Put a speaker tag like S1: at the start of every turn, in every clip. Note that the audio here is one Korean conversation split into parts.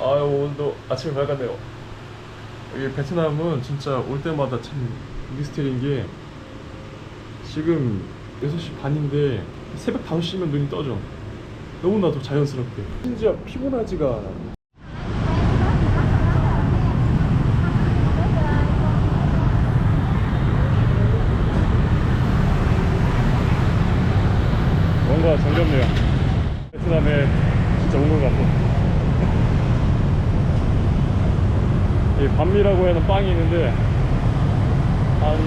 S1: 아유, 오늘도 아침이 밝았네요. 여기 베트남은 진짜 올 때마다 참 미스터리인 게 지금 6시 반인데 새벽 5시면 눈이 떠져. 너무나도 자연스럽게. 심지어 피곤하지가 않아. 뭔가 정겹네요. 베트남에 진짜 온 것 같고. 이 반미라고 하는 빵이 있는데 한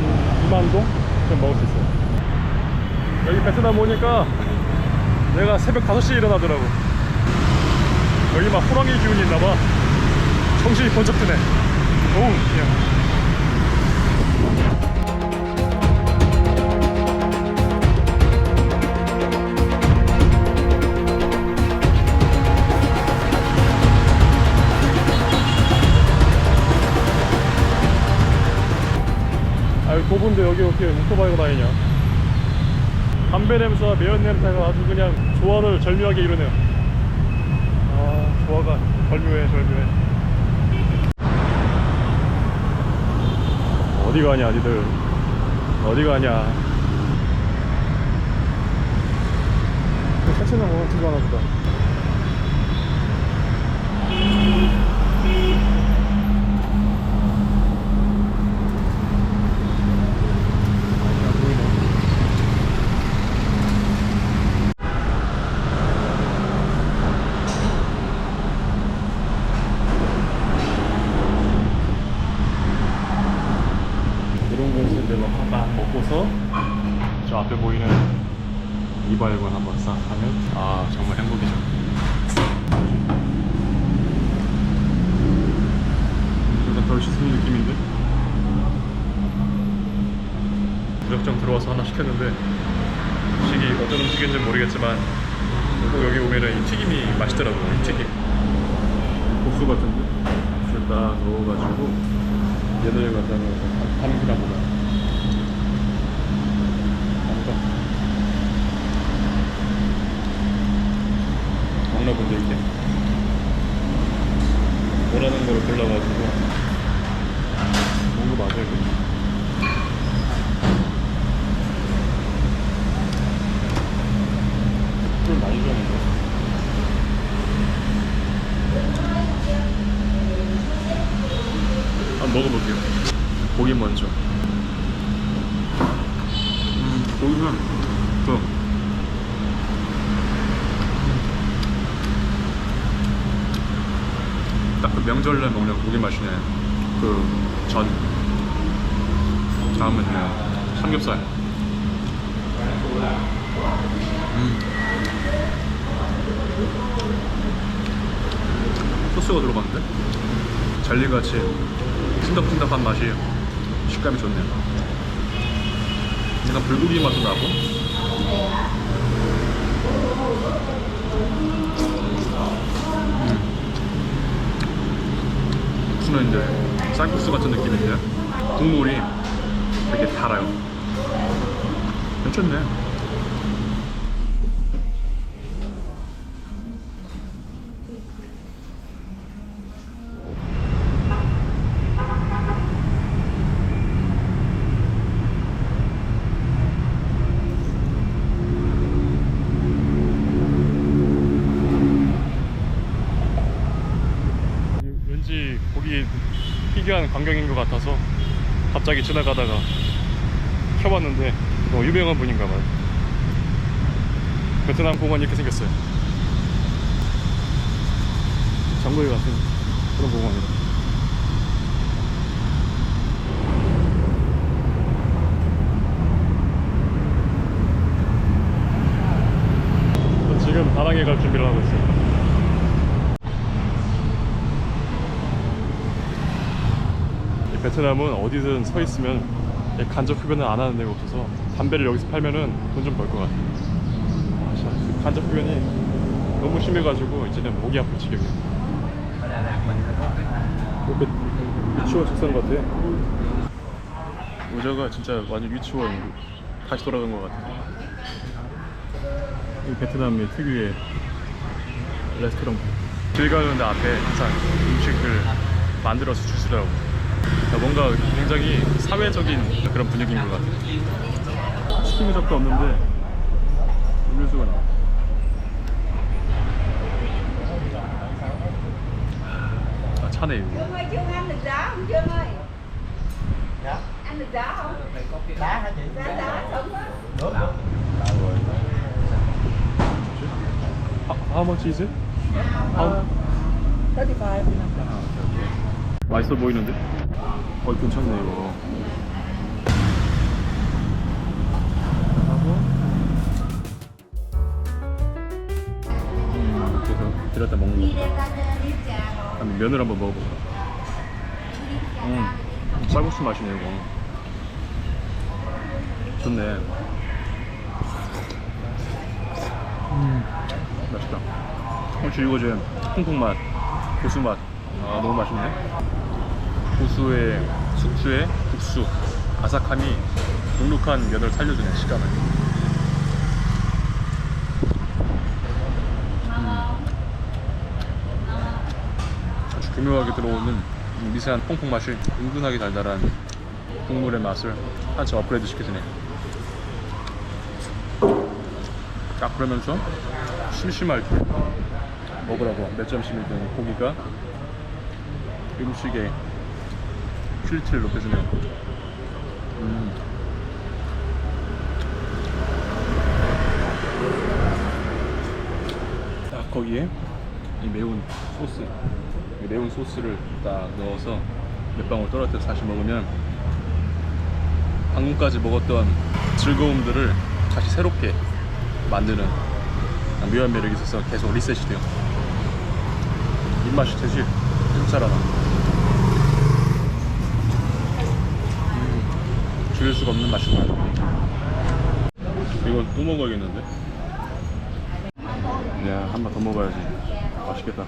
S1: 2만 동? 좀 먹을 수 있어요. 여기 베트남 오니까 내가 새벽 5시에 일어나더라고. 여기 막 호랑이 기운이 있나봐. 정신이 번쩍 드네. 어우, 그냥. 아유, 도보인데 여기 어떻게 오토바이가 다니냐. 담배 냄새와 매연 냄새가 아주 그냥 조화를 절묘하게 이루네요. 아, 조화가 절묘해. 어디 가냐 니들. 어디 가냐. 차체는 뭐 같지도 않아 보다. 이런 곳인데 막 한번 먹고서 저 앞에 보이는 이발관 한번 싹 하면 아 정말 행복이죠. 일단 덜 씻은 느낌인데 무작정 들어와서 하나 시켰는데 음식이 어떤 음식인지는 모르겠지만 여기 오면은 이 튀김이 맛있더라고요. 이 튀김 국수 같은데 국수를 딱 넣어가지고 얘들 갖다가 담기나 보다. 먹나 본데 이렇게 원하는 거를 골라가지고 먹는 거 맞아 이거? 술 많이 줬는데. 한번 먹어볼게요. 고기 먼저. 고기는 딱 그 명절날 먹는 고기 맛이네. 그 전. 다음은 그냥 삼겹살. 소스가 들어갔는데 젤리같이 찐덕찐덕한 맛이 식감이 좋네요. 약간 불고기 맛도 나고 국수는 이제 쌀국수 같은 느낌인데 국물이 되게 달아요. 괜찮네. 왠지 보기 희귀한 광경인 것 같아서 갑자기 지나가다가 켜봤는데 유명한 분인가 봐요. 베트남 공원이 이렇게 생겼어요. 장거리 같은 그런 공원이다. 지금 다낭에 갈 준비를 하고 있어요. 베트남은 어디든 서 있으면 간접 흡연을 안 하는 데가 없어서 담배를 여기서 팔면은 돈 좀 벌 것 같아요. 간접 흡연이 너무 심해가지고 이제는 목이 아플 지경이에요. 이렇게 유치원 책상 같아. 의자가 진짜 완전 유치원 다시 돌아간 것 같아. 이 베트남의 특유의 레스토랑 길 가는데 앞에 항상 음식을 만들어서 주시더라고. 뭔가 굉장히 사회적인 그런 분위기인 것 같아. 시키는 적도 없는데 음료수가 나와. 아, 차네 이거.
S2: Dương ơi, Dương ăn được đá không Dương ơi?
S3: Dạ.
S2: Ăn được đá không?
S3: Đá hả chị?
S2: Đá sống á.
S3: Nước hả?
S1: How much is it? How?
S2: 35.
S1: 맛있어 보이는데? 괜찮네 이거. 하고 이렇게 해서 들었다 먹는 거. 그다음에 면을 한번 먹어볼까? 쌀국수 맛이네 이거. 좋네. 맛있다. 혹시 이거 제 콩콩 맛, 고수 맛. 아 너무 맛있네. 고수의 숙주의 국수, 아삭함이 눅눅한 면을 살려주네 식감을. 아주 교묘하게 들어오는 미세한 퐁퐁 맛이 은근하게 달달한 국물의 맛을 한층 업그레이드 시켜주네. 딱 그러면서 심심할 때 먹으라고 몇 점씩을 든 고기가 음식의 퀄리티를 높여주네요. 딱 거기에 이 매운 소스, 이 매운 소스를 딱 넣어서 몇 방울 떨어뜨려서 다시 먹으면 방금까지 먹었던 즐거움들을 다시 새롭게 만드는 묘한 매력이 있어서 계속 리셋이 돼요. 입맛이 되지 괜찮아. 줄일 수가 없는 맛이구나. 이거 또 먹어야겠는데? 야, 한 번 더 먹어야지. 맛있겠다.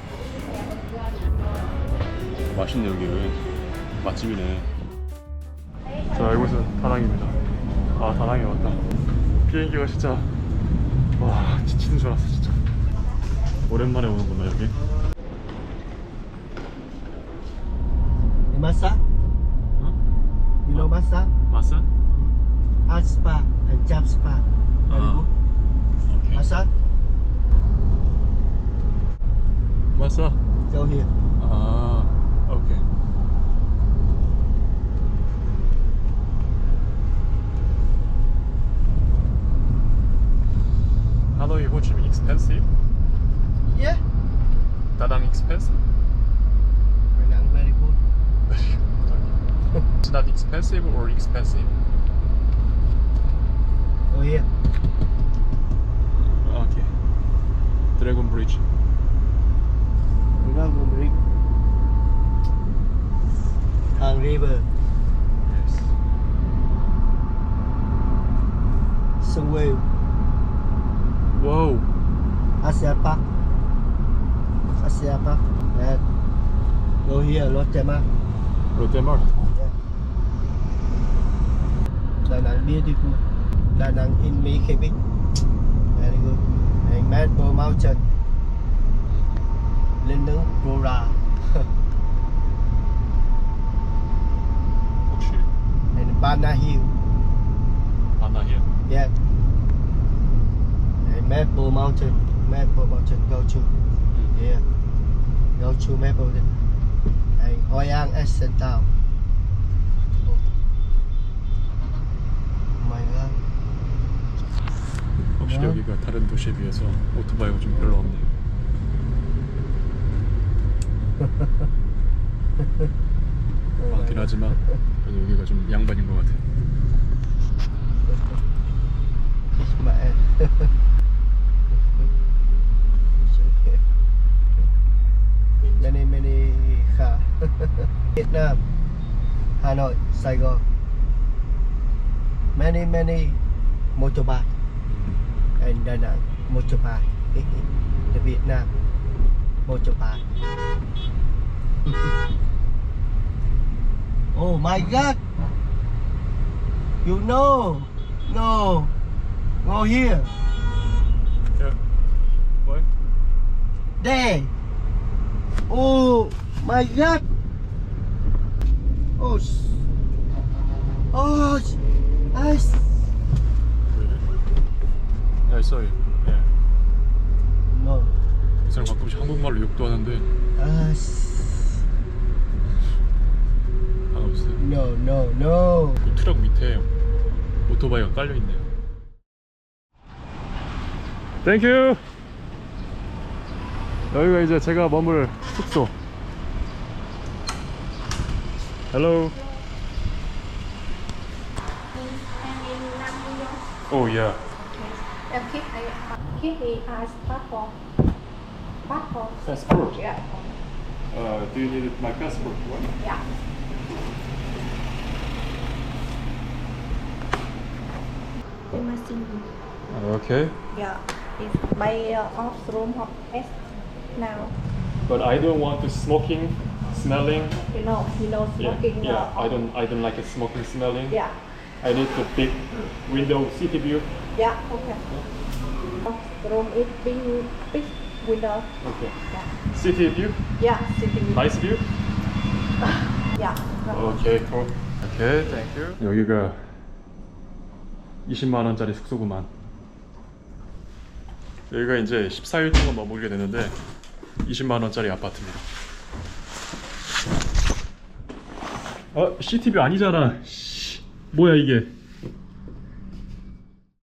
S1: 맛있네 여기. 맛집이네. 자, 이곳은 다낭입니다. 아, 다낭에 왔다. 비행기가 진짜 와, 지치는 줄 알았어 진짜. 오랜만에 오는구나 여기.
S3: Massage? You know massage?
S1: 마사?
S3: Art spa and jump spa. Very
S1: Ah.
S3: good.
S1: 오케이.
S3: Massage?
S1: 마사?
S3: Go here.
S1: 아, 오케이. Hanoi, Ho Chi Minh expensive?
S3: Yeah.
S1: Da Nang expensive?
S3: Very good.
S1: It's not expensive or expensive?
S3: Go here.
S1: Okay. Dragon Bridge.
S3: Dragon Bridge. Hang River.
S1: Yes.
S3: Sông Wave.
S1: Wow.
S3: Asia Park. Asia Park. And go here, Lotte Mart.
S1: 롯데마트.
S3: Yeah. Da Nang beautiful. Da Nang in Reykjavik. Very good. And Maple Mountain. Lên nướng Rora.
S1: 혹시
S3: And Bana Hill.
S1: 아나히야?
S3: Yeah. And Maple Mountain. Maple Mountain go to. Yeah. Go to Maple Mountain. And Hoi An Essen Town. Oh my god.
S1: 확실히
S3: 네.
S1: 여기가 다른 도시에 비해서 오토바이가 좀 별로 없네요. 많긴 하지만 그래도 여기가 좀 양반인 것 같아요.
S3: Mẹ. Many car. Vietnam, Hanoi, Saigon. Many motorbike. And Da Nang motorbike. The Vietnam motorbike. Oh my god. You know. No. Go here.
S1: Yeah. What?
S3: There. Oh my god. Oh. Oh. Ice.
S1: 야, 있어. 예.
S3: No.
S1: 이 사람 가끔씩 한국말로 욕도 하는데
S3: Ice.
S1: 상관없어요.
S3: No, no, no.
S1: 그 트럭 밑에 오토바이가 깔려 있네요. 땡큐. 여기가 이제 제가 머물 숙소. Hello. Oh yeah.
S2: Em keep the passport. Passport.
S1: Passport.
S2: Yeah.
S1: Do you need my passport? What?
S2: Yeah. The machine.
S1: Okay.
S2: Yeah. It's my off room of S now.
S1: But I don't want to smoking, smelling.
S2: You know smoking.
S1: Yeah. I don't like it smoking, smelling.
S2: Yeah.
S1: I need the big window, city view.
S2: Yeah. Okay. Room is big window.
S1: Okay.
S2: Yeah.
S1: City view,
S2: Yeah. Sitting.
S1: nice view.
S2: Yeah.
S1: 오케이, cool. 오케이, thank you. 여기가 20만 원짜리 숙소구만. 여기가 이제 14일 동안 머물게 되는데 20만 원짜리 아파트입니다. CTV 아니잖아. 씨, 뭐야 이게?